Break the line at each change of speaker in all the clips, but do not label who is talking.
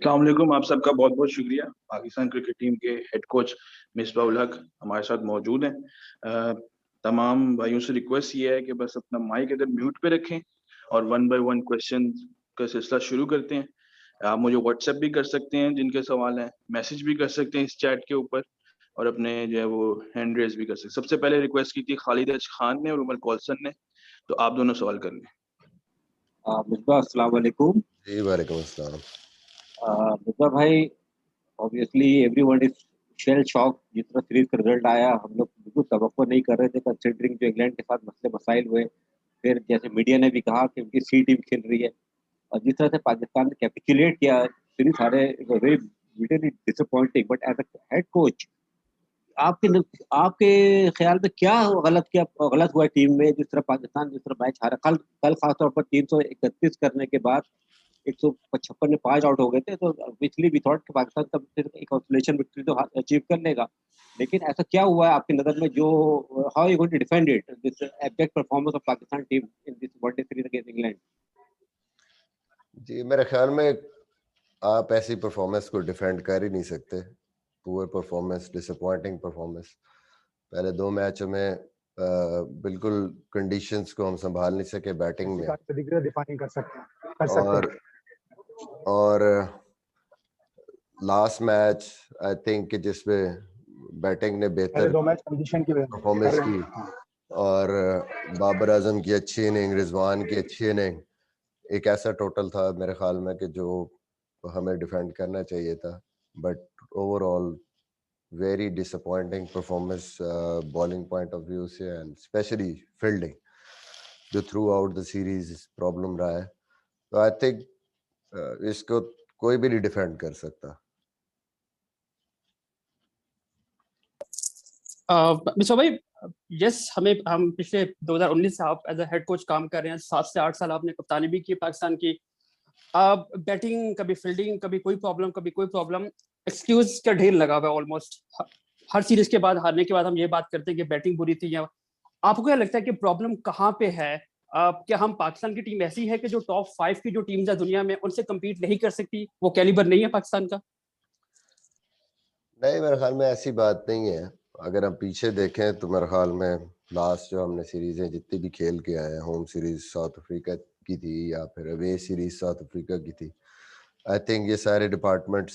السلام علیکم. آپ سب کا بہت بہت شکریہ. پاکستان کرکٹ ٹیم کے ہیڈ کوچ مصباح الحق ہمارے ساتھ موجود ہیں. تمام بھائیوں سے ریکویسٹ یہ ہے کہ بس اپنا مائک ادھر میوٹ پہ رکھیں اور 1 بائی 1 کوشچن کا سلسلہ شروع کرتے ہیں. آپ مجھے واٹس ایپ بھی کر سکتے ہیں جن کے سوال ہیں, میسج بھی کر سکتے ہیں اس چیٹ کے اوپر, اور اپنے جو ہے وہ ہینڈ ریز بھی کر سکتے ہیں. سب سے پہلے ریکویسٹ کی تھی خالد اچ خان نے اور عمر کولسن نے, تو آپ دونوں سوال کر لیں.
مصباح السلام علیکم.
جی وعلیکم السلام.
مصباح بھائی, obviously everyone is shell shocked جس طرح سیریز کا رزلٹ آیا. ہم لوگ بالکل توقع نہیں کر رہے تھے کنسیڈرنگ جو انگلینڈ کے ساتھ مسئلے مسائل ہوئے. پھر جیسے میڈیا نے بھی کہا کہ ان کی سی ٹیم کھیل رہی ہے, اور جس طرح سے پاکستان نے کیپیچولیٹ کیا سیریز سارے very bitterly disappointing. But as a head coach آپ کے خیال میں کیا غلط ہوا ٹیم میں, جس طرح پاکستان جس طرح میچ ہارا کل خاص طور پر 331 کرنے کے بعد 155 میں 5 آؤٹ ہو گئے تھے, تو پچھلی بھی تھاٹ کہ پاکستان تب ایک کنسولیشن وکٹری تو اچیو کر لے گا. لیکن ایسا کیا ہوا ہے آپ کی نظر میں جو how you going to defend it this abject performance of Pakistan team in this one day series against England?
جی میرے خیال میں آپ ایسی پرفارمنس کو ڈیفینڈ کر ہی نہیں سکتے. پور پرفارمنس, ڈس اپوائنٹنگ پرفارمنس. پہلے 2 میچوں میں بالکل کنڈیشنز کو ہم سنبھال نہیں سکے بیٹنگ میں,
دفاع نہیں کر سکتے.
اور لاسٹ میچ آئی تھنک کہ جس میں بیٹنگ نے بہتر پرفارمنس کی, اور بابر اعظم کی اچھی اننگ, رضوان کی اچھی اننگ, ایک ایسا ٹوٹل تھا میرے خیال میں کہ جو ہمیں ڈیفینڈ کرنا چاہیے تھا. But overall very disappointing performance bowling point of view سے, اینڈ اسپیشلی فیلڈنگ جو throughout the series problem رہا ہے. تو آئی تھنک اس کو کوئی بھی نہیں ڈیفینڈ کر سکتا.
مصباح بھائی, یس ہم پچھلے 2019 سے آپ ایز اے ہیڈ کوچ کام کر رہے ہیں. 7 سے 8 سال آپ نے کپتانی بھی کی پاکستان کی. بیٹنگ کبھی فیلڈنگ, کبھی کوئی پرابلم, ایکسکیوز کا ڈھیر لگا ہوا ہے آلموسٹ. ہر سیریز کے بعد, ہارنے کے بعد ہم یہ بات کرتے ہیں کہ بیٹنگ بری تھی. یا آپ کو کیا لگتا ہے کہ پرابلم کہاں پہ ہے؟ کیا ہم پاکستان کی ٹیم ایسی ہے کہ جو ٹاپ 5 کی جو ٹیمز ہیں دنیا میں ان سے کمپیٹ نہیں کر سکتی, وہ کیلیبر نہیں ہے پاکستان کا؟
نہیں, میرے خیال میں ایسی بات نہیں ہے. اگر ہم پیچھے دیکھیں تو میرے خیال میں لاسٹ جو ہم نے سیریزیں جتنی بھی کھیل کے آئے ہیں, ہوم سیریز ساؤتھ افریقہ کی تھی یا پھر اوے سیریز ساؤتھ افریقہ کی تھی, آئی تھنک یہ سارے ڈپارٹمنٹس,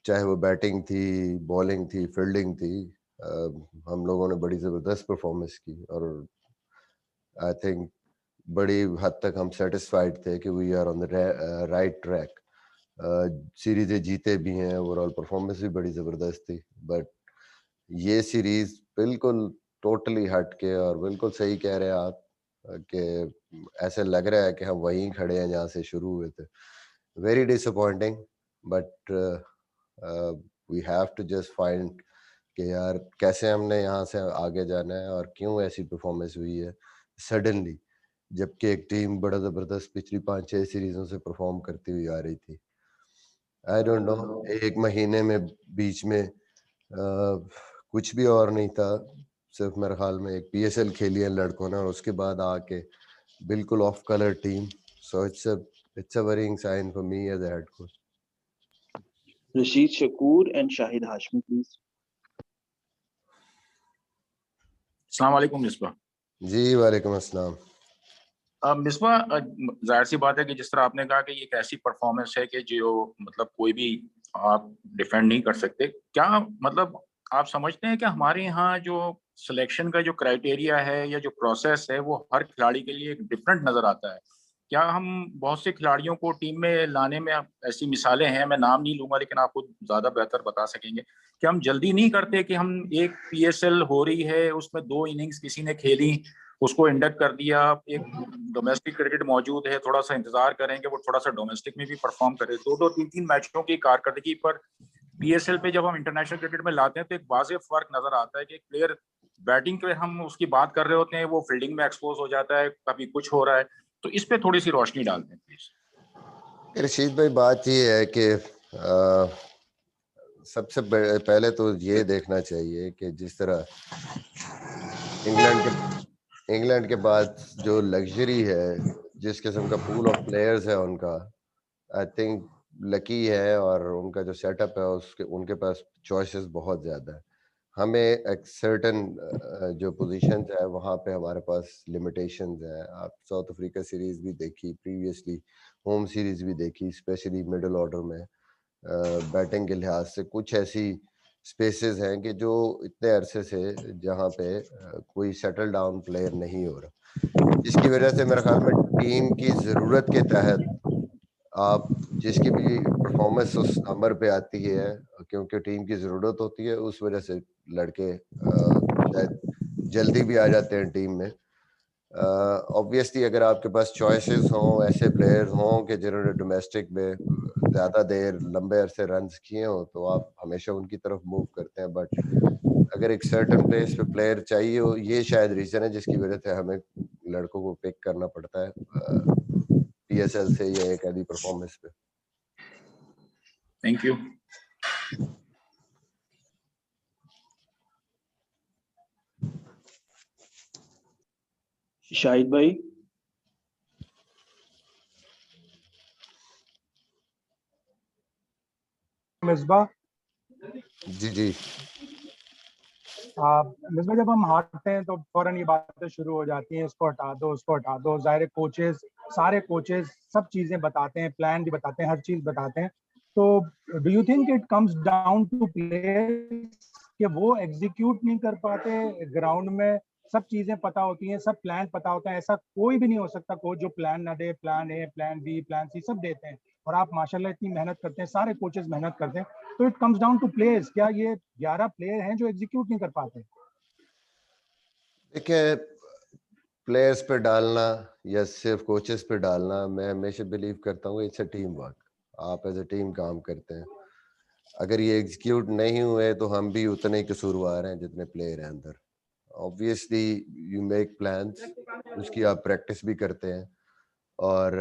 چاہے وہ بیٹنگ تھی, بالنگ تھی, فیلڈنگ تھی, ہم لوگوں نے بڑی زبردست پرفارمنس کی. اور آئی تھنک بڑی حد تک ہم سیٹسفائڈ تھے کہ we are on the right track. سیریزیں جیتے بھی ہیں, اوور آل پرفارمنس بھی بڑی زبردست تھی. بٹ یہ سیریز بالکل ٹوٹلی ہٹ کے, اور بالکل صحیح کہہ رہے ہیں آپ کہ ایسے لگ رہا ہے کہ ہم وہیں کھڑے ہیں جہاں سے شروع ہوئے تھے. Very disappointing, but we have to just find کہ یار کیسے ہم نے یہاں سے آگے جانا ہے, اور کیوں ایسی پرفارمنس ہوئی ہے سڈنلی, جبکہ ایک ٹیم بڑا زبردست پچھلی 5-6 سیریزوں سے پرفارم کرتی ہوئی آ رہی تھی. آئی ڈونٹ نو, 1 مہینے میں بیچ میں کچھ بھی اور نہیں تھا, صرف میرے خیال میں ایک PSL کھیلی ہے لڑکوں نے, اور اس کے بعد آ کے بالکل off colour team. So it's a worrying sign for me as a head coach.
Rashid Shakoor and Shahid Hashmi please.
السلام علیکم مصباح.
جی وعلیکم السلام.
مصباح, ظاہر سی بات ہے کہ جس طرح آپ نے کہا کہ یہ ایک ایسی پرفارمنس ہے کہ جو مطلب کوئی بھی آپ ڈیفینڈ نہیں کر سکتے. کیا مطلب آپ سمجھتے ہیں کہ ہمارے یہاں جو سلیکشن کا جو کرائٹیریا ہے یا جو پروسیس ہے وہ ہر کھلاڑی کے لیے ایک ڈفرینٹ نظر آتا ہے؟ کیا ہم بہت سے کھلاڑیوں کو ٹیم میں لانے میں, ایسی مثالیں ہیں, میں نام نہیں لوں گا لیکن آپ کو زیادہ بہتر بتا سکیں گے, کہ ہم جلدی نہیں کرتے کہ ہم ایک PSL ہو رہی ہے, اس میں 2 اننگز کسی نے کھیلی, اس کو انڈکٹ کر دیا, ایک ڈومیسٹک کرکٹ موجود ہے, تھوڑا سا انتظار کریں کہ وہ تھوڑا سا ڈومیسٹک میں بھی پرفارم کرے. 2-2, 3-3 میچوں کی کارکردگی پر PSL پہ جب ہم انٹرنیشنل کرکٹ میں لاتے ہیں تو ایک واضح فرق نظر آتا ہے کہ ایک پلیئر بیٹنگ پہ ہم اس کی بات کر رہے ہوتے ہیں, وہ فیلڈنگ میں ایکسپوز ہو جاتا ہے, کبھی کچھ ہو رہا ہے. تو اس پہ تھوڑی سی روشنی ڈالتے ہیں پلیز.
رشید بھائی, بات یہ ہے کہ سب سے پہلے تو یہ دیکھنا چاہیے کہ جس طرح انگلینڈ کے بعد جو لگژری ہے, جس قسم کا پول آف پلیئرز ہے ان کا, آئی تھنک لکی ہے اور ان کا جو سیٹ اپ ہے ان کے پاس چوائسیز بہت زیادہ ہے. ہمیں ایک سرٹن جو پوزیشنز ہے وہاں پہ ہمارے پاس لمیٹیشنز ہیں. آپ ساؤتھ افریقہ سیریز بھی دیکھی, پریویسلی ہوم سیریز بھی دیکھی, اسپیشلی مڈل آرڈر میں بیٹنگ کے لحاظ سے کچھ ایسی اسپیسیز ہیں کہ جو اتنے عرصے سے جہاں پہ کوئی سیٹل ڈاؤن پلیئر نہیں ہو رہا, جس کی وجہ سے میرے خیال میں ٹیم کی ضرورت کے تحت آپ جس کی بھی پرفارمنس اس نمبر پہ آتی ہے, کیونکہ ٹیم کی ضرورت ہوتی ہے, اس وجہ سے لڑکے شاید جلدی بھی آ جاتے ہیں ٹیم میں. آبویسلی اگر آپ کے پاس چوائسیز ہوں, ایسے پلیئر ہوں کہ جنہوں نے ڈومیسٹک میں زیادہ دیر لمبے عرصے رنز کیے ہوں, تو آپ ہمیشہ ان کی طرف موو کرتے ہیں. بٹ اگر ایک سرٹن پلیس پہ پلیئر چاہیے ہو, یہ شاید ریزن ہے جس کی وجہ سے ہمیں لڑکوں کو پک کرنا پڑتا ہے پی ایس ایل سے یا ایک آدھی پرفارمنس پہ.
Thank you.
شاہد بھائی.
مصباح
جی
مصباح جب ہم ہارتے ہیں تو فوراً یہ باتیں شروع ہو جاتی ہیں, اس کو ہٹا دو, اس کو ہٹا دو. ظاہر کوچز, سارے کوچز سب چیزیں بتاتے ہیں, پلان بھی بتاتے ہیں, ہر چیز بتاتے ہیں. تو do you think it comes down to players کہ وہ ایگزیکیوٹ نہیں کر پاتے گراؤنڈ میں؟ سب چیزیں پتا ہوتی ہیں, سب پلان پتا ہوتا ہے, ایسا کوئی بھی نہیں ہو سکتا کوچ جو پلان نہ دے. Plan a, plan be, plan سی سب دیتے ہیں, اور آپ ماشاءاللہ اتنی محنت کرتے ہیں, سارے کوچز محنت کرتے ہیں. تو it comes down to players. کیا یہ 11 پلیئر ہیں جو ایگزیکیوٹ نہیں کر پاتے؟
دیکھیں, پلیئرس پہ ڈالنا یا صرف کوچز پہ ڈالنا, میں ہمیشہ بلیو کرتا ہوں اٹس اے ٹیم ورک. آپ ایز اے ٹیم کام کرتے ہیں. اگر یہ ایگزیکیوٹ نہیں ہوئے تو ہم بھی اتنے ہی قصوروار ہیں جتنے پلیئر ہیں اندر. obviously you make plans, اس کی آپ پریکٹس بھی کرتے ہیں, اور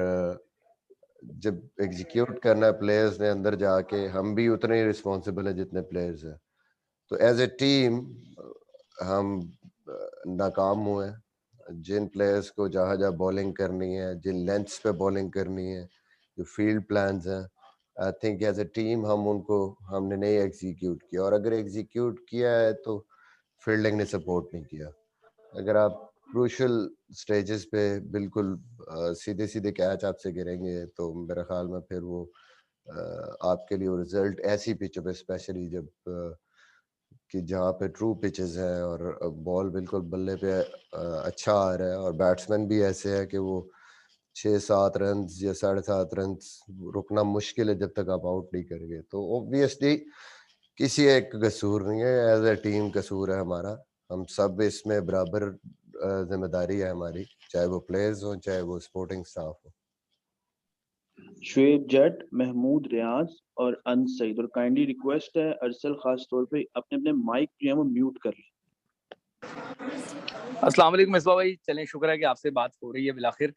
جب ایگزیکیوٹ کرنا ہے پلیئرز نے اندر جا کے, ہم بھی اتنے ہی رسپانسبل ہیں جتنے پلیئرز ہیں. تو ایز اے ٹیم ہم ناکام ہوئے. جن پلیئرز کو جہاں جہاں بولنگ کرنی ہے, جن لینتھس پہ بولنگ کرنی ہے, جو فیلڈ پلانز ہیں, I think as a team ہم نے نہیں ایگزیکیوٹ کیا. اور اگر ایگزیکیوٹ کیا ہے تو فیلڈنگ نے سپورٹ نہیں کیا. اگر آپ کروشل سٹیجز پہ بالکل سیدھے کیچ آپ سے گریں گے تو میرے خیال میں پھر وہ آپ کے لیے وہ رزلٹ ایسی پچ پہ, اسپیشلی جب کہ جہاں پہ ٹرو پچز ہیں اور بال بالکل بلے پہ اچھا آ رہا ہے, اور بیٹسمین بھی ایسے ہے کہ وہ 6-7 رنز یا 7.5 رنز رکنا مشکل ہے جب تک آپ آؤٹ نہیں کریں گے. تو اوبویسلی کسی ایک قصور نہیں ہے, ایز اے ٹیم قصور ہے ہمارا. ہم سب اس میں برابر ذمہ داری ہے ہماری, چاہے وہ پلیئرز ہوں چاہے وہ سپورٹنگ سٹاف ہو.
شعیب جٹ, محمود ریاض اور ان سعید, اور کائنڈلی ریکویسٹ ہے ارسل خاص طور پہ اپنے اپنے مائک جو ہیں وہ میوٹ کر لیں.
السلام علیکم مصباح بھائی. چلیں, شکر ہے کہ آپ سے بات ہو رہی ہے بالآخر.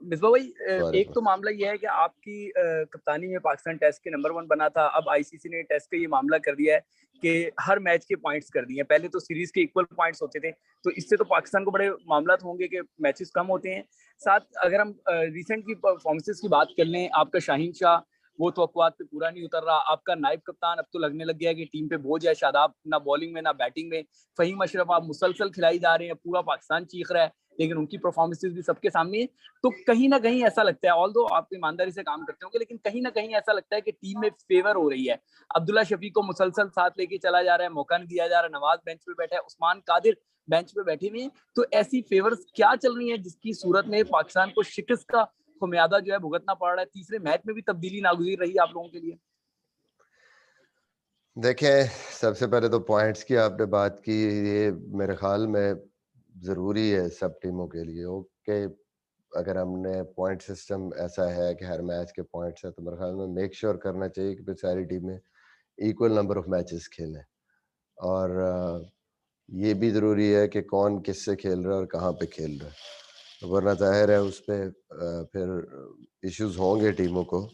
مصباح بھائی, ایک تو معاملہ یہ ہے کہ آپ کی کپتانی میں پاکستان ٹیسٹ کے نمبر 1 بنا تھا. اب آئی سی سی نے ٹیسٹ کا یہ معاملہ کر دیا ہے کہ ہر میچ کے پوائنٹس کر دیے ہیں. پہلے تو سیریز کے ایکول پوائنٹس ہوتے تھے, تو اس سے تو پاکستان کو بڑے معاملات ہوں گے کہ میچز کم ہوتے ہیں. ساتھ اگر ہم ریسنٹ کی پرفارمنسز کی بات کر لیں, آپ کا شاہین شاہ وہ توقعات پہ پورا نہیں اتر رہا. آپ کا نائب کپتان اب تو لگنے لگ گیا ہے کہ ٹیم پہ بوجھ ہے. شاداب نہ بالنگ میں نہ بیٹنگ میں. فہیم اشرف آپ مسلسل کھلائی جا رہے ہیں, پورا پاکستان چیخ رہا ہے, لیکن ان کی پرفارمنسز بھی سب کے سامنے ہے. تو کہیں نہ کہیں ایسا لگتا ہے, آلدو آپ ایمانداری سے کام کرتے ہوں گے, لیکن کہیں نہ کہیں ایسا لگتا ہے کہ ٹیم میں فیور ہو رہی ہے. عبداللہ شفیق کو مسلسل ساتھ لے کے چلا جا رہا ہے, موقع نہیں دیا جا رہا. نواز بینچ پہ بیٹھا ہے, عثمان قادر بینچ پہ بیٹھے ہوئے ہیں. تو ایسی فیورز کیا چل رہی ہیں جس کی صورت میں پاکستان کو شکست کا خمیادہ جو ہے بھگتنا پڑ رہا ہے؟ تیسرے میچ میں بھی تبدیلی ناگزیر رہی آپ لوگوں کے لیے.
دیکھیں, سب سے پہلے تو پوائنٹس کی آپ نے بات کی, یہ میرے خیال میں ضروری ہے سب ٹیموں کے لیے. اوکے, اگر ہم نے پوائنٹ سسٹم ایسا ہے کہ ہر میچ کے پوائنٹس ہیں, تو میرے خیال میں میک شیور کرنا چاہیے کہ ساری ٹیمیں ایکول نمبر آف میچز کھیلیں. اور یہ بھی ضروری ہے کہ کون کس سے کھیل رہا ہے اور کہاں پہ کھیل رہا ہے, ورنہ ظاہر ہے اس پہ پھر ایشوز ہوں گے ٹیموں کو.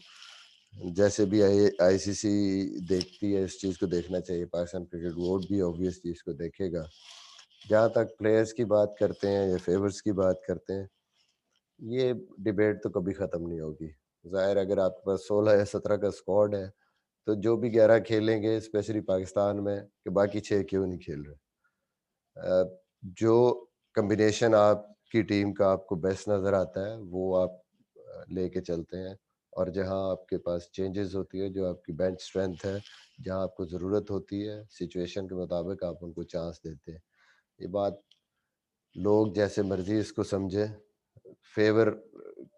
جیسے بھی آئی سی سی دیکھتی ہے اس چیز کو دیکھنا چاہیے. پاکستان کرکٹ بورڈ بھی اوبویسلی اس کو دیکھے گا. جہاں تک پلیئرز کی بات کرتے ہیں یا فیورز کی بات کرتے ہیں, یہ ڈیبیٹ تو کبھی ختم نہیں ہوگی. ظاہر اگر آپ کے پاس 16 یا 17 کا اسکواڈ ہے تو جو بھی 11 کھیلیں گے اسپیشلی پاکستان میں کہ باقی 6 کیوں نہیں کھیل رہے. جو کمبینیشن آپ کی ٹیم کا آپ کو بیسٹ نظر آتا ہے وہ آپ لے کے چلتے ہیں, اور جہاں آپ کے پاس چینجز ہوتی ہے, جو آپ کی بینچ اسٹرینتھ ہے, جہاں آپ کو ضرورت ہوتی ہے سچویشن کے مطابق آپ ان کو چانس دیتے ہیں. یہ بات لوگ جیسے مرضی اس کو سمجھے, فیور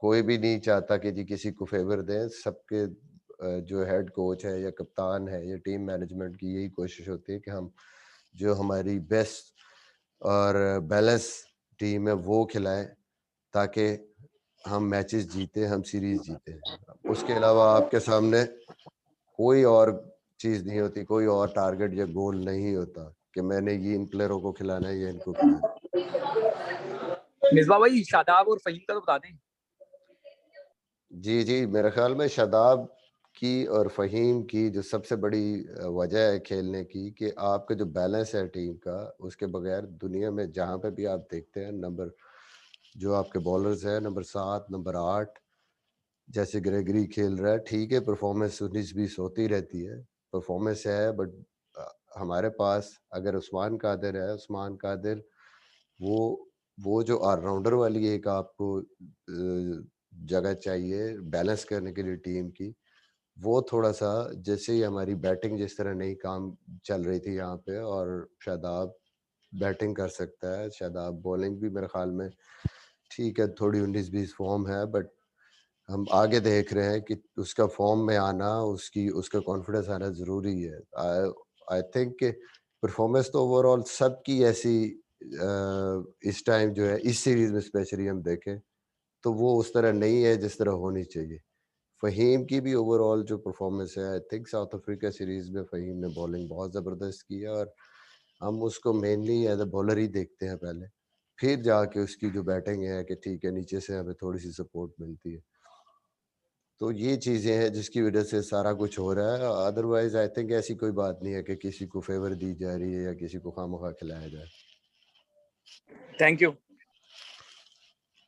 کوئی بھی نہیں چاہتا کہ جی کسی کو فیور دیں. سب کے جو ہیڈ کوچ ہے یا کپتان ہے یا ٹیم مینجمنٹ کی یہی کوشش ہوتی ہے کہ ہم جو ہماری بیسٹ اور بیلنس ٹیم ہے وہ کھلائیں تاکہ ہم میچز جیتے, ہم سیریز جیتے. اس کے علاوہ آپ کے سامنے کوئی اور چیز نہیں ہوتی, کوئی اور ٹارگٹ یا گول نہیں ہوتا کہ میں نے یہ ان پلیئروں کو کھلانا ہے یا ان کو کھلانا ہے.
مصباح بھائی شاداب اور فہیم کا تو بتا دیں.
جی میرے خیال میں شاداب کی اور فہیم کی جو سب سے بڑی وجہ ہے کھیلنے کی کہ آپ کا جو بیلنس ہے ٹیم کا, اس کے بغیر دنیا میں جہاں پہ بھی آپ دیکھتے ہیں نمبر جو آپ کے بالرز ہیں نمبر 7 نمبر 8 جیسے گریگری کھیل رہا ہے, ٹھیک ہے پرفارمنس 19-20 ہوتی رہتی ہے, پرفارمنس ہے, بٹ ہمارے پاس اگر عثمان قادر ہے, عثمان قادر وہ جو آل راؤنڈر والی ایک آپ کو جگہ چاہیے بیلنس کرنے کے لیے ٹیم کی, وہ تھوڑا سا جیسے ہی ہماری بیٹنگ جس طرح نہیں کام چل رہی تھی یہاں پہ, اور شاداب بیٹنگ کر سکتا ہے, شاداب بولنگ بھی میرے خیال میں ٹھیک ہے تھوڑی 19-20 فارم ہے, بٹ ہم آگے دیکھ رہے ہیں کہ اس کا فارم میں آنا, اس کا کانفیڈنس آنا ضروری ہے. آئی تھنک کہ پرفارمنس تو اوور آل سب کی ایسی اس ٹائم جو ہے اس سیریز میں اسپیشلی ہم دیکھیں تو وہ اس طرح نہیں ہے جس طرح ہونی چاہیے. فہیم کی بھی اوور آل جو پرفارمنس ہے, I think South Africa series میں فہیم نے بالنگ بہت زبردست کی ہے, اور ہم اس کو مینلی ایز اے بالر ہی دیکھتے ہیں پہلے, پھر جا کے اس کی جو بیٹنگ ہے کہ ٹھیک ہے نیچے سے ہمیں تھوڑی سی سپورٹ ملتی ہے. تو یہ چیزیں ہیں جس کی وجہ سے سارا کچھ ہو رہا ہے. ادروائز آئی تھنک ایسی کوئی بات نہیں ہے کہ کسی کو فیور دی جا رہی ہے یا کسی کو خواہ کھلایا جائے.
Thank you.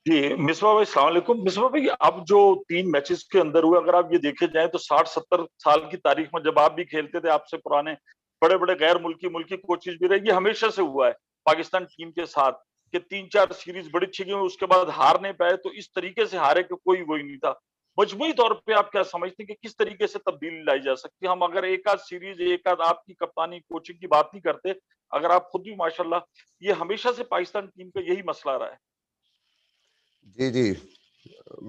جی مصباح بھائی السلام علیکم. مصباح بھائی اب جو 3 میچز کے اندر ہوئے, اگر آپ یہ دیکھے جائیں تو 60-70 سال کی تاریخ میں جب آپ بھی کھیلتے تھے, آپ سے پرانے بڑے بڑے غیر ملکی کوچز بھی رہے, یہ ہمیشہ سے ہوا ہے پاکستان ٹیم کے ساتھ کہ 3-4 سیریز بڑی اچھی گئی, اس کے بعد ہار نہیں پائے, تو اس طریقے سے ہارے کہ کوئی وہی نہیں تھا. مجموعی طور پہ آپ کیا سمجھتے ہیں کہ کس طریقے سے تبدیلی لائی جا سکتی ہے؟ ہم اگر ایک آدھ سیریز ایک آدھ آپ کی کپتانی کوچنگ کی بات نہیں کرتے, اگر آپ خود بھی ماشاءاللہ, یہ ہمیشہ سے پاکستان ٹیم کا یہی مسئلہ رہا ہے.
جی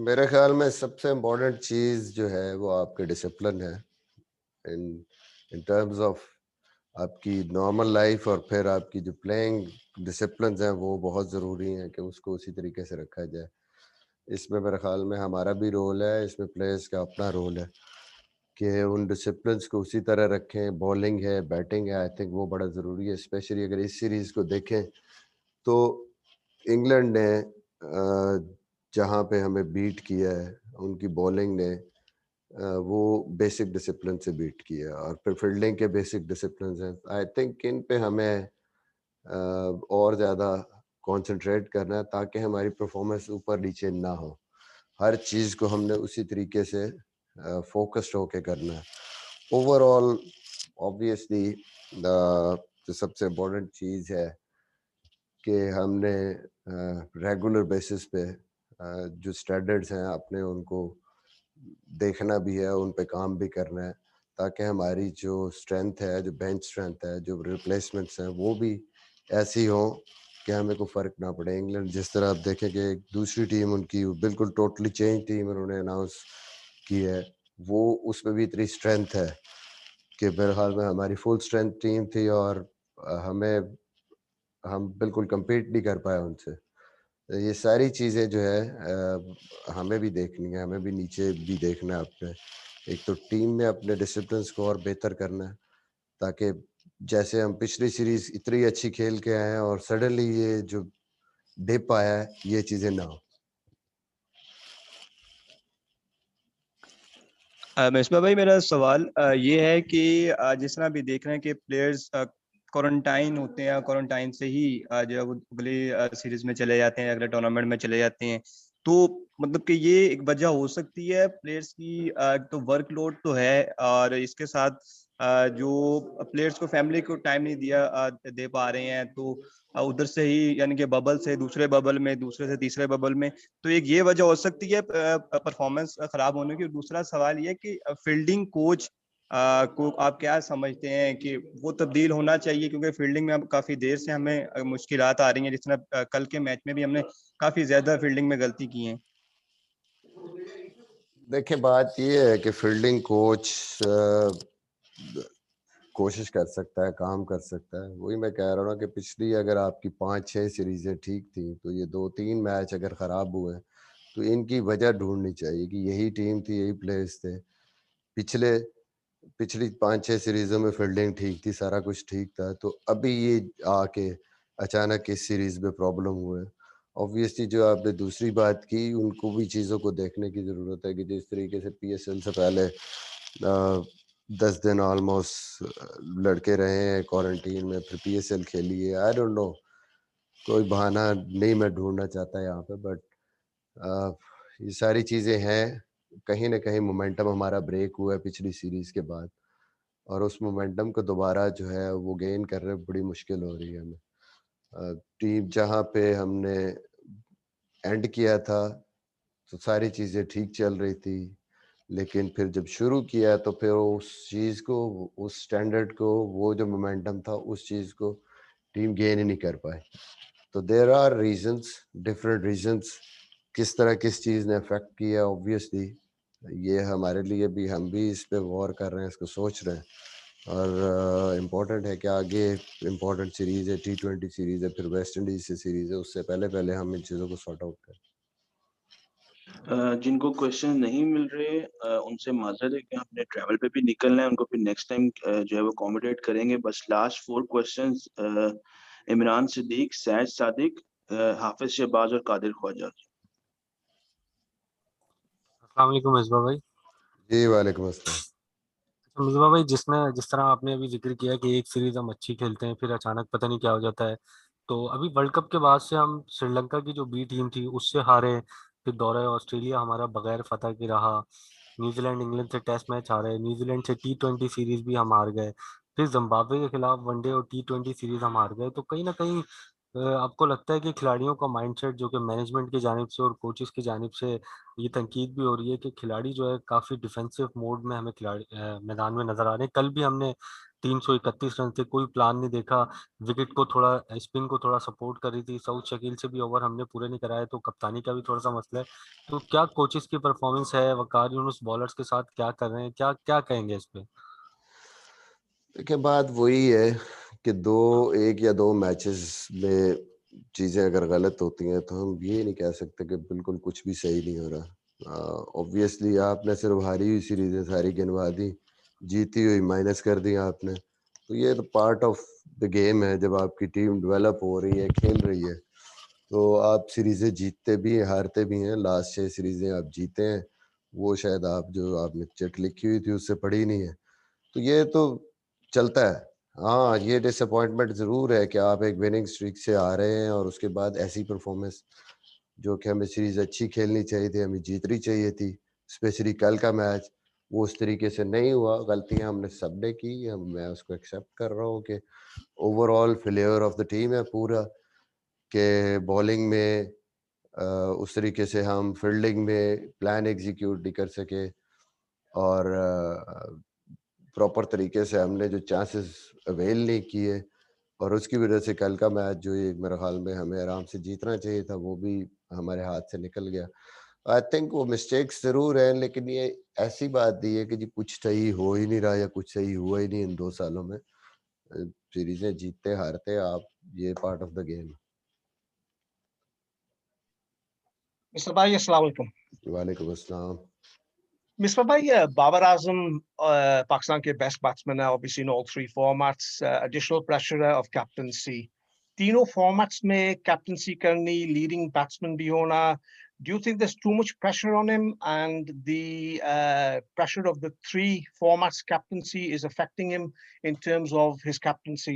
میرے خیال میں سب سے امپورٹنٹ چیز جو ہے وہ آپ کے ڈسپلن ہے ان ٹرمز آف آپ کی نارمل لائف, اور پھر آپ کی جو پلینگ ڈسپلنز ہیں وہ بہت ضروری ہیں کہ اس کو اسی طریقے سے رکھا جائے. اس میں میرے خیال میں ہمارا بھی رول ہے, اس میں پلیئرز کا اپنا رول ہے کہ ان ڈسپلنس کو اسی طرح رکھیں. بالنگ ہے, بیٹنگ ہے, آئی تھنک وہ بڑا ضروری ہے. اسپیشلی اگر اس سیریز کو دیکھیں تو انگلینڈ نے جہاں پہ ہمیں بیٹ کیا ہے, ان کی بالنگ نے وہ بیسک ڈسپلن سے بیٹ کیا, اور پھر فیلڈنگ کے بیسک ڈسپلنز ہیں. آئی تھنک ان پہ ہمیں اور زیادہ کانسنٹریٹ کرنا ہے تاکہ ہماری پرفارمنس اوپر نیچے نہ ہو. ہر چیز کو ہم نے اسی طریقے سے فوکسڈ ہو کے کرنا ہے. اوور آل آبویسلی جو سب سے امپورٹنٹ چیز ہے کہ ہم نے ریگولر بیسس پہ جو اسٹینڈرڈس ہیں اپنے ان کو دیکھنا بھی ہے, ان پہ کام بھی کرنا ہے تاکہ ہماری جو اسٹرینتھ ہے, جو بینچ اسٹرینتھ ہے, جو ریپلیسمنٹس ہیں وہ بھی ایسی ہوں کہ ہمیں کوئی فرق نہ پڑے. انگلینڈ جس طرح آپ دیکھیں کہ ایک دوسری ٹیم ان کی بالکل ٹوٹلی چینج ٹیم انہوں نے اناؤنس کی ہے, وہ اس میں بھی اتنی اسٹرینتھ ہے کہ میرے خیال میں ہماری فل اسٹرینتھ ٹیم تھی اور ہم بالکل کمپیٹ نہیں کر پائے ان سے. یہ ساری چیزیں جو ہے ہمیں بھی دیکھنی ہے, ہمیں بھی نیچے بھی دیکھنا ہے اپنے. ایک تو ٹیم میں اپنے ڈسپلنس کو اور بہتر کرنا ہے تاکہ جیسے ہم پچھلی سیریز اتنی اچھی کھیل کے آئے ہیں اور سڈنلی یہ جو ڈپ آیا ہے یہ چیزیں نہ ہو.
مصباح بھائی میرا سوال یہ ہے کہ جس طرح بھی دیکھ رہے ہیں کہ پلیئرز کوارنٹائن ہوتے ہیں, کوارنٹائن سے ہی جو اگلی سیریز میں چلے جاتے ہیں, اگلے ٹورنامنٹ میں چلے جاتے ہیں, تو مطلب کہ یہ ایک وجہ ہو سکتی ہے پلیئرس کی تو ورک لوڈ تو ہے اور اس کے ساتھ جو پلیئرس کو فیملی کو ٹائم نہیں دے پا رہے ہیں تو ادھر سے ہی یعنی کہ ببل سے دوسرے ببل میں دوسرے سے تیسرے ببل میں تو ایک یہ وجہ ہو سکتی ہے پرفارمنس خراب ہونے کی. دوسرا سوال یہ کہ فیلڈنگ کوچ کو آپ کیا سمجھتے ہیں کہ وہ تبدیل ہونا چاہیے کیونکہ فیلڈنگ میں اب کافی دیر سے ہمیں مشکلات آ رہی ہیں, جس طرح کل کے میچ میں بھی ہم نے کافی زیادہ فیلڈنگ میں غلطی کی ہیں.
دیکھیں بات یہ ہے کہ فیلڈنگ کوچ کوشش کر سکتا ہے, کام کر سکتا ہے. وہی میں کہہ رہا ہوں کہ پچھلی اگر آپ کی 5-6 سیریزیں ٹھیک تھیں تو یہ 2-3 میچ اگر خراب ہوئے تو ان کی وجہ ڈھونڈنی چاہیے کہ یہی ٹیم تھی, یہی پلیئرز تھے. پچھلی 5-6 سیریزوں میں فیلڈنگ ٹھیک تھی, سارا کچھ ٹھیک تھا, تو ابھی یہ آ کے اچانک اس سیریز میں پرابلم ہوئے. اوبویسلی جو آپ نے دوسری بات کی ان کو بھی چیزوں کو دیکھنے کی ضرورت ہے کہ جس طریقے سے پی ایس ایل سے پہلے 10 دن آلموسٹ لڑکے رہے ہیں کوارنٹین میں, پھر پی ایس ایل کھیلی ہے. آئی ڈونٹ نو, کوئی بہانہ نہیں میں ڈھونڈنا چاہتا یہاں پہ, بٹ یہ ساری چیزیں ہیں. کہیں نہ کہیں مومنٹم ہمارا بریک ہوا ہے پچھلی سیریز کے بعد, اور اس مومنٹم کو دوبارہ جو ہے وہ گین کرنے بڑی مشکل ہو رہی ہے ہمیں. ٹیم جہاں پہ ہم نے اینڈ کیا تھا تو ساری چیزیں ٹھیک چل رہی تھی, لیکن پھر جب شروع کیا تو پھر اس چیز کو, اس سٹینڈرڈ کو, وہ جو مومنٹم تھا اس چیز کو ٹیم گین ہی نہیں کر پائے. تو there are reasons, different reasons, کس طرح کس چیز نے افیکٹ کیا. اوبویسلی یہ ہمارے لیے بھی, ہم بھی اس پہ غور کر رہے ہیں, اس کو سوچ رہے ہیں, اور امپورٹنٹ ہے کہ آگے امپورٹنٹ سیریز ہے, T20 سیریز ہے, پھر ویسٹ انڈیز سے سیریز ہے, اس سے پہلے ہم ان چیزوں کو سارٹ آؤٹ کریں.
جن کو کوشچن نہیں مل رہے ان سے معذرت ہے کہ اپنے ٹریول پہ بھی نکلنا ہے, ان کو پھر نیکسٹ ٹائم جو ہے وہ اکوموڈیٹ کریں گے. بس لاسٹ 4 کوشچنز عمران صدیق, سید صادق, حافظ شہباز اور قادر خواجہ.
السلام علیکم مصباح بھائی.
جی وعلیکم السلام.
مصباح بھائی جس طرح آپ نے ابھی ذکر کیا کہ ایک سیریز ہم اچھی کھیلتے ہیں پھر اچانک پتہ نہیں کیا ہو جاتا ہے, تو ابھی ورلڈ کپ کے بعد سے ہم سری لنکا کی جو بی ٹیم تھی اس سے ہارے, پھر دورہ آسٹریلیا ہمارا بغیر فتح کے رہا, نیوزی لینڈ انگلینڈ سے ٹیسٹ میچ ہارے, نیوزی لینڈ سے T20 سیریز بھی ہم ہار گئے, پھر زمبابوے کے خلاف ون ڈے اور T20 سیریز ہم ہار گئے. تو کہیں نہ کہیں آپ کو لگتا ہے کہ کھلاڑیوں کا مائنڈ سیٹ جو کہ مینجمنٹ کی جانب سے اور کوچز کی جانب سے یہ تنقید بھی ہو رہی ہے کہ کھلاڑی جو ہے کافی ڈیفینسو موڈ میں ہمیں میدان میں نظر آ رہے ہیں. کل بھی ہم نے 331 رن سے کوئی پلان نہیں دیکھا, وکٹ کو تھوڑا اسپن کو تھوڑا سپورٹ کر رہی تھی, سعود شکیل سے بھی اوور ہم نے پورے نہیں کرائے, تو کپتانی کا بھی تھوڑا سا مسئلہ ہے. تو کیا کوچز کی پرفارمنس ہے, وقار یونس بالرز کے ساتھ کیا کر رہے ہیں, کیا کہیں گے اس پہ؟
دیکھیں بات وہی ہے کہ 1 یا 2 میچز میں چیزیں اگر غلط ہوتی ہیں تو ہم یہ نہیں کہہ سکتے کہ بالکل کچھ بھی صحیح نہیں ہو رہا. اوبویسلی آپ نے صرف ہاری ہوئی سیریزیں ساری گنوا دی, جیتی ہوئی مائنس کر دی آپ نے, تو یہ تو پارٹ آف دا گیم ہے. جب آپ کی ٹیم ڈیولپ ہو رہی ہے, کھیل رہی ہے, تو آپ سیریزیں جیتتے بھی ہیں, ہارتے بھی ہیں. لاسٹ 6 سیریزیں آپ جیتے ہیں, وہ شاید آپ نے چٹ لکھی ہوئی تھی اس سے پڑھی نہیں ہے, تو یہ تو چلتا ہے. ہاں یہ ڈس اپوائنٹمنٹ ضرور ہے کہ آپ ایک وننگ اسٹریک سے آ رہے ہیں اور اس کے بعد ایسی پرفارمنس جو کہ ہمیں سیریز اچھی کھیلنی چاہیے تھی, ہمیں جیتنی چاہیے تھی. اسپیشلی کل کا میچ وہ اس طریقے سے نہیں ہوا. غلطیاں ہم نے سب نے کی, میں اس کو ایکسیپٹ کر رہا ہوں کہ over all failure of the team ہے پورا, کہ بالنگ میں اس طریقے سے ہم فیلڈنگ میں پلان ایگزیکیوٹ نہیں کر سکے, اور پراپر طریقے سے ہم نے جو چانسز اویل نہیں کیے, اور اس کی وجہ سے کل کا میچ جو میرے خیال میں ہمیں آرام سے جیتنا چاہیے تھا وہ بھی ہمارے ہاتھ سے نکل گیا. آئی تھنک وہ مسٹیکس ضرور ہیں, لیکن یہ ایسی بات نہیں ہے کہ جی کچھ صحیح ہو ہی نہیں رہا یا کچھ صحیح ہوا ہی نہیں ان 2 سالوں میں. سیریزیں جیتتے ہارتے آپ, یہ پارٹ آف دا گیم.
مصطفیٰ بھائی السلام علیکم.
وعلیکم السلام.
مصطفیٰ بھائی, بابر اعظم پاکستان کے بیسٹ بیٹسمین ہے, obviously in all 3 formats. Additional pressure ہے of captaincy. تینوں فارمیٹس میں کیپٹنسی کرنی, لیڈنگ بیٹسمین بھی ہونا. Do you think there's too much pressure on him and the pressure of the 3 formats captaincy is affecting him in terms of his captaincy?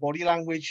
body language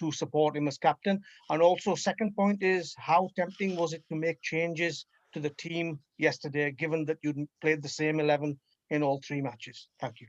to support him as captain. And also second point is how tempting was it to make changes to the team yesterday, given that you played the same 11 in all 3 matches? Thank you.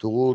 2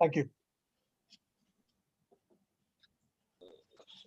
Thank you.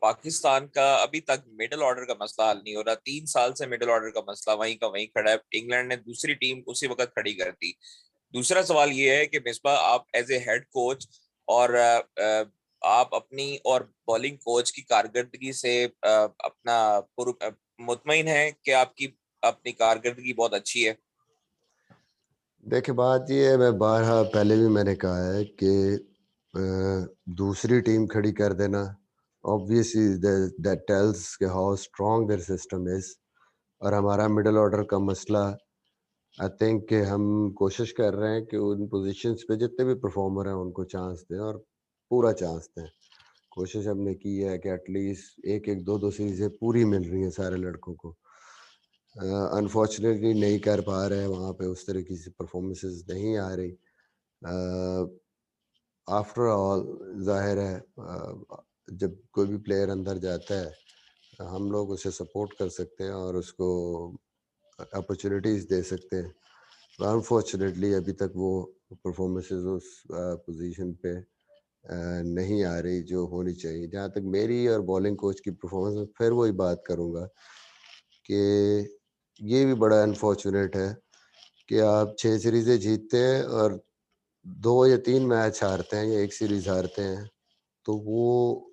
Pakistan کا ابھی تک middle order کا مسئلہ حل نہیں ہو رہا. 3 سال سے مڈل آرڈر کا مسئلہ وہیں کا وہیں کھڑا ہے. انگلینڈ نے دوسری ٹیم اسی وقت کھڑی کر دی. دوسرا سوال یہ ہے کہ مصباح آپ ایز اے ہیڈ کوچ اور آپ اپنی اور بالنگ کوچ کی کارکردگی سے اپنا مطمئن ہیں کہ آپ کی اپنی کارکردگی بہت اچھی ہے؟
دیکھیں بات یہ ہے، میں بارہا پہلے بھی میں نے کہا ہے کہ دوسری ٹیم کھڑی کر دینا obviously that tells کہ how strong their system is. اور ہمارا مڈل آرڈر کا مسئلہ آئی تھنک کہ ہم کوشش کر رہے ہیں کہ ان پوزیشنز پہ جتنے بھی پرفارمر ہیں ان کو چانس دیں اور پورا چانس دیں. کوشش ہم نے کی ہے کہ ایٹ لیسٹ ایک دو سیریزیں پوری مل رہی ہیں سارے لڑکوں کو. انفارچونیٹلی نہیں کر پا رہے ہیں وہاں پہ، اس طرح کی پرفارمنسز نہیں آ رہی. آفٹر آل ظاہر ہے جب کوئی بھی پلیئر اندر جاتا ہے ہم لوگ اسے سپورٹ کر سکتے ہیں اور اس کو اپرچونیٹیز دے سکتے ہیں. انفارچونیٹلی ابھی تک وہ پرفارمنسز اس پوزیشن پہ نہیں آ رہی جو ہونی چاہیے. جہاں تک میری اور بالنگ کوچ کی پرفارمنس، پھر وہی بات کروں گا کہ یہ بھی بڑا انفارچونیٹ ہے کہ آپ 6 سیریزیں جیتتے ہیں اور 2 یا 3 میچ ہارتے ہیں یا ایک سیریز ہارتے ہیں، تو وہ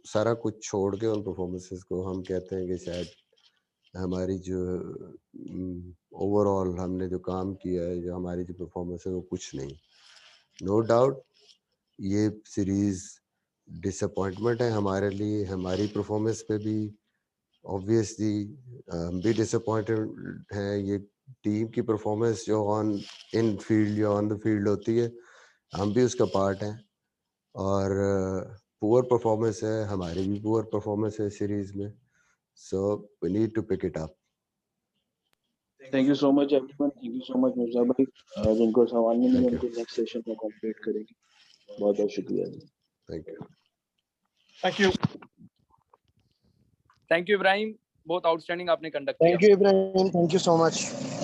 سارا کچھ چھوڑ کے ان پرفارمنسز کو ہم کہتے ہیں کہ شاید ہماری جو اوور آل ہم نے جو کام کیا ہے، جو ہماری جو پرفارمنس ہے وہ کچھ نہیں. نو ڈاؤٹ یہ سیریز ڈس اپوائنٹمنٹ ہے ہمارے لیے، ہماری پرفارمنس پہ بھی obviously ہم بھی ڈس اپوائنٹڈ ہیں. یہ ٹیم کی پرفارمنس جو ان فیلڈ یا آن دا فیلڈ ہوتی ہے ہم بھی اس کا پارٹ ہیں، اور پور پرفارمنس ہے ہماری بھی، پور پرفارمنس ہے سیریز میں. So we need to pick it up.
Thank you so much everyone. Thank you so much Mirza بھائی. جن کو سوال نہیں ملے ان کو نیکسٹ سیشن میں کمپلیٹ کریں گے. بہت بہت شکریہ جی.
Thank you.
Thank you.
Thank you Ibrahim, بہت آؤٹ اسٹینڈنگ آپ نے کنڈکٹ کیا.
Thank you, Ibrahim. Thank you so much.